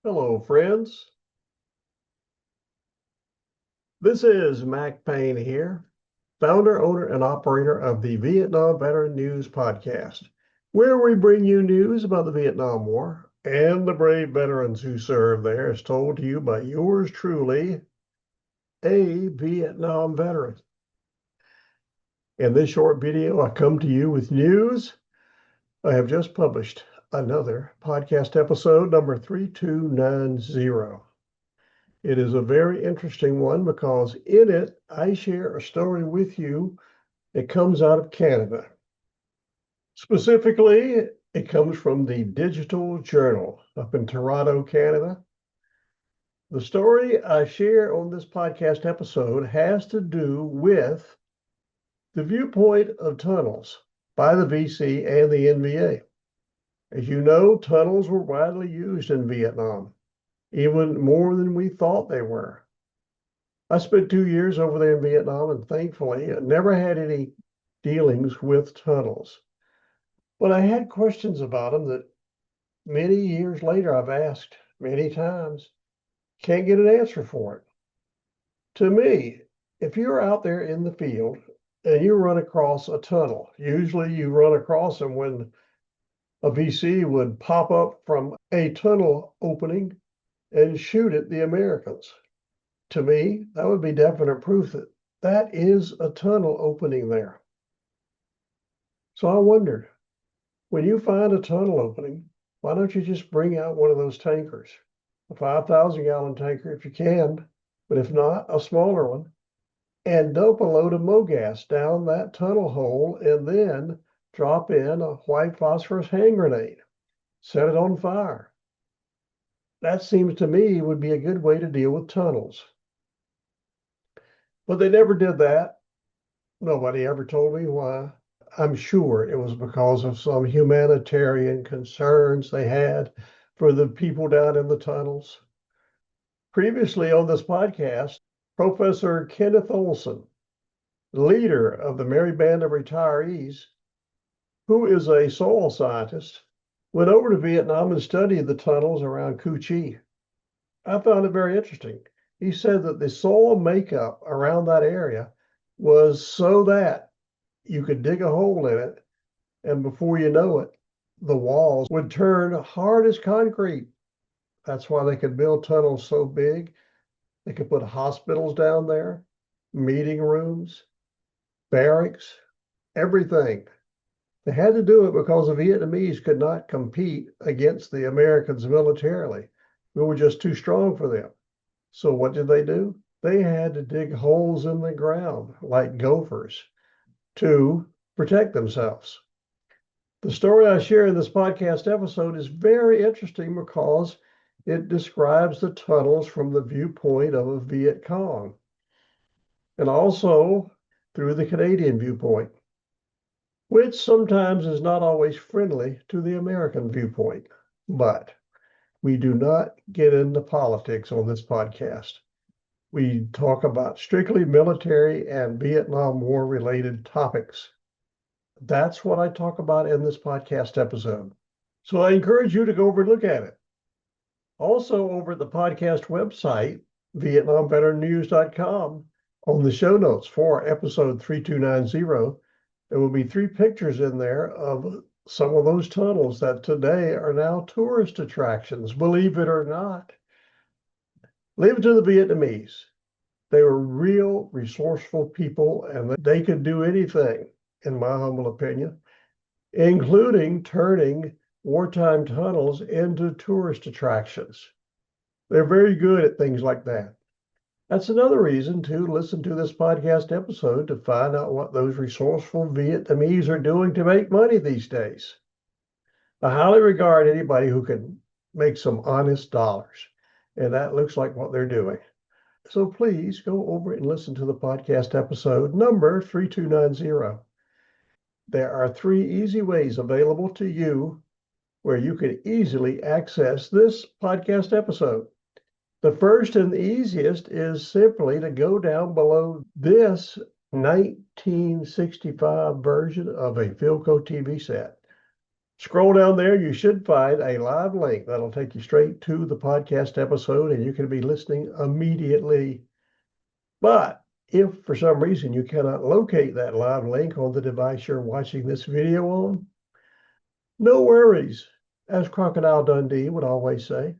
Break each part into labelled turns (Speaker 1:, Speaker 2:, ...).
Speaker 1: Hello, friends. This is Mac Payne here, founder, owner, and operator of the Vietnam Veteran News Podcast, where we bring you news about the Vietnam War and the brave veterans who served there, as told to you by yours truly, a Vietnam veteran. In this short video, I come to you with news. I have just published another podcast episode, number 3290. It is a very interesting one because in it, I share a story with you that comes out of Canada. Specifically, it comes from the Digital Journal up in Toronto, Canada. The story I share on this podcast episode has to do with the viewpoint of tunnels by the VC and the NVA. As you know, tunnels were widely used in Vietnam, even more than we thought they were. I spent 2 years over there in Vietnam, and thankfully, I never had any dealings with tunnels. But I had questions about them that many years later I've asked many times, can't get an answer for it. To me, if you're out there in the field and you run across a tunnel, usually you run across them when a VC would pop up from a tunnel opening and shoot at the Americans. To me, that would be definite proof that that is a tunnel opening there. So I wondered, when you find a tunnel opening, why don't you just bring out one of those tankers, a 5,000 gallon tanker if you can, but if not, a smaller one, and dump a load of MOGAS down that tunnel hole and then drop in a white phosphorus hand grenade, set it on fire. That seems to me would be a good way to deal with tunnels. But they never did that. Nobody ever told me why. I'm sure it was because of some humanitarian concerns they had for the people down in the tunnels. Previously on this podcast, Professor Kenneth Olson, leader of the Merry Band of Retirees, who is a soil scientist, went over to Vietnam and studied the tunnels around Cu Chi. I found it very interesting. He said that the soil makeup around that area was so that you could dig a hole in it, and before you know it, the walls would turn hard as concrete. That's why they could build tunnels so big. They could put hospitals down there, meeting rooms, barracks, everything. They had to do it because the Vietnamese could not compete against the Americans militarily. We were just too strong for them. So what did they do? They had to dig holes in the ground like gophers to protect themselves. The story I share in this podcast episode is very interesting because it describes the tunnels from the viewpoint of a Viet Cong and also through the Canadian viewpoint, which sometimes is not always friendly to the American viewpoint. But we do not get into politics on this podcast. We talk about strictly military and Vietnam War related topics. That's what I talk about in this podcast episode. So I encourage you to go over and look at it. Also, over at the podcast website, VietnamVeteranNews.com, on the show notes for episode 3290, there will be 3 pictures in there of some of those tunnels that today are now tourist attractions, believe it or not. Leave it to the Vietnamese. They were real resourceful people, and they could do anything, in my humble opinion, including turning wartime tunnels into tourist attractions. They're very good at things like that. That's another reason to listen to this podcast episode to find out what those resourceful Vietnamese are doing to make money these days. I highly regard anybody who can make some honest dollars, and that looks like what they're doing. So please go over and listen to the podcast episode number 3290. There are 3 easy ways available to you where you can easily access this podcast episode. The first and the easiest is simply to go down below this 1965 version of a Philco TV set. Scroll down there, you should find a live link that'll take you straight to the podcast episode, and you can be listening immediately. But if for some reason you cannot locate that live link on the device you're watching this video on, no worries. As Crocodile Dundee would always say,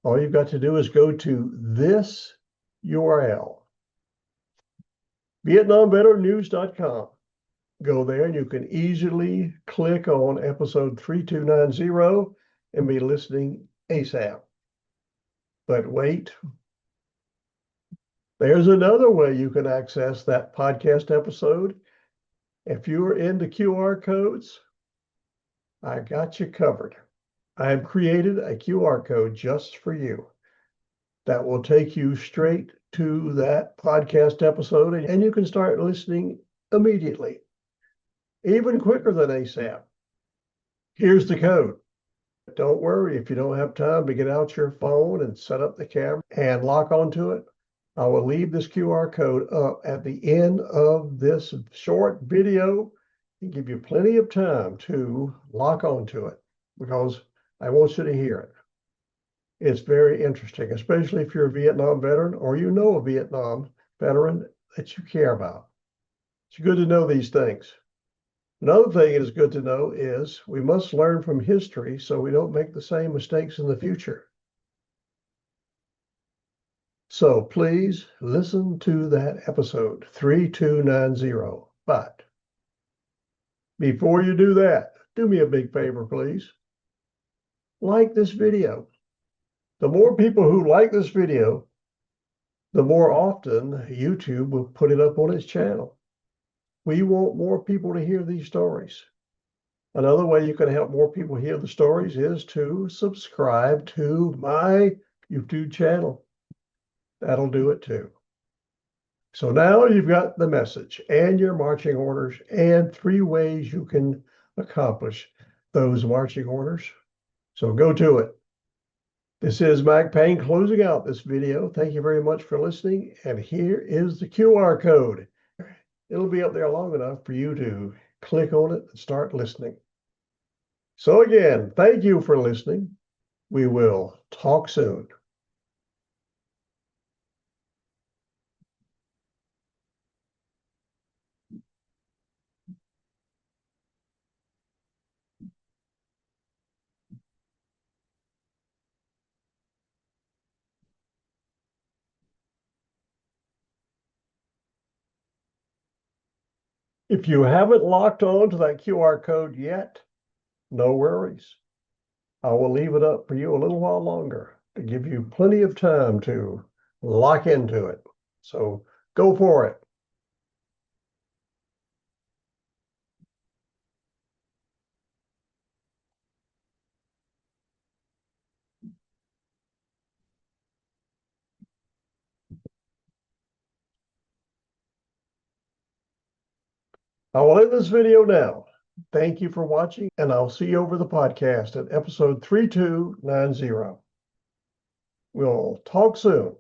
Speaker 1: all you've got to do is go to this URL, VietnamVeteranNews.com. Go there and you can easily click on episode 3290 and be listening ASAP. But wait, there's another way you can access that podcast episode. If you're into QR codes, I got you covered. I have created a QR code just for you that will take you straight to that podcast episode, and you can start listening immediately, even quicker than ASAP. Here's the code. Don't worry if you don't have time to get out your phone and set up the camera and lock onto it. I will leave this QR code up at the end of this short video and give you plenty of time to lock onto it because I want you to hear it. It's very interesting, especially if you're a Vietnam veteran or you know a Vietnam veteran that you care about. It's good to know these things. Another thing it is good to know is we must learn from history so we don't make the same mistakes in the future. So please listen to that episode 3290. But before you do that, do me a big favor, please. Like this video. The more people who like this video, the more often YouTube will put it up on its channel. We want more people to hear these stories. Another way you can help more people hear the stories is to subscribe to my YouTube channel. That'll do it too. So now you've got the message and your marching orders and 3 ways you can accomplish those marching orders. So go to it. This is Mac Payne closing out this video. Thank you very much for listening. And here is the QR code. It'll be up there long enough for you to click on it and start listening. So again, thank you for listening. We will talk soon. If you haven't locked on to that QR code yet, no worries. I will leave it up for you a little while longer to give you plenty of time to lock into it. So go for it. I will end this video now. Thank you for watching, and I'll see you over the podcast at episode 3290. We'll talk soon.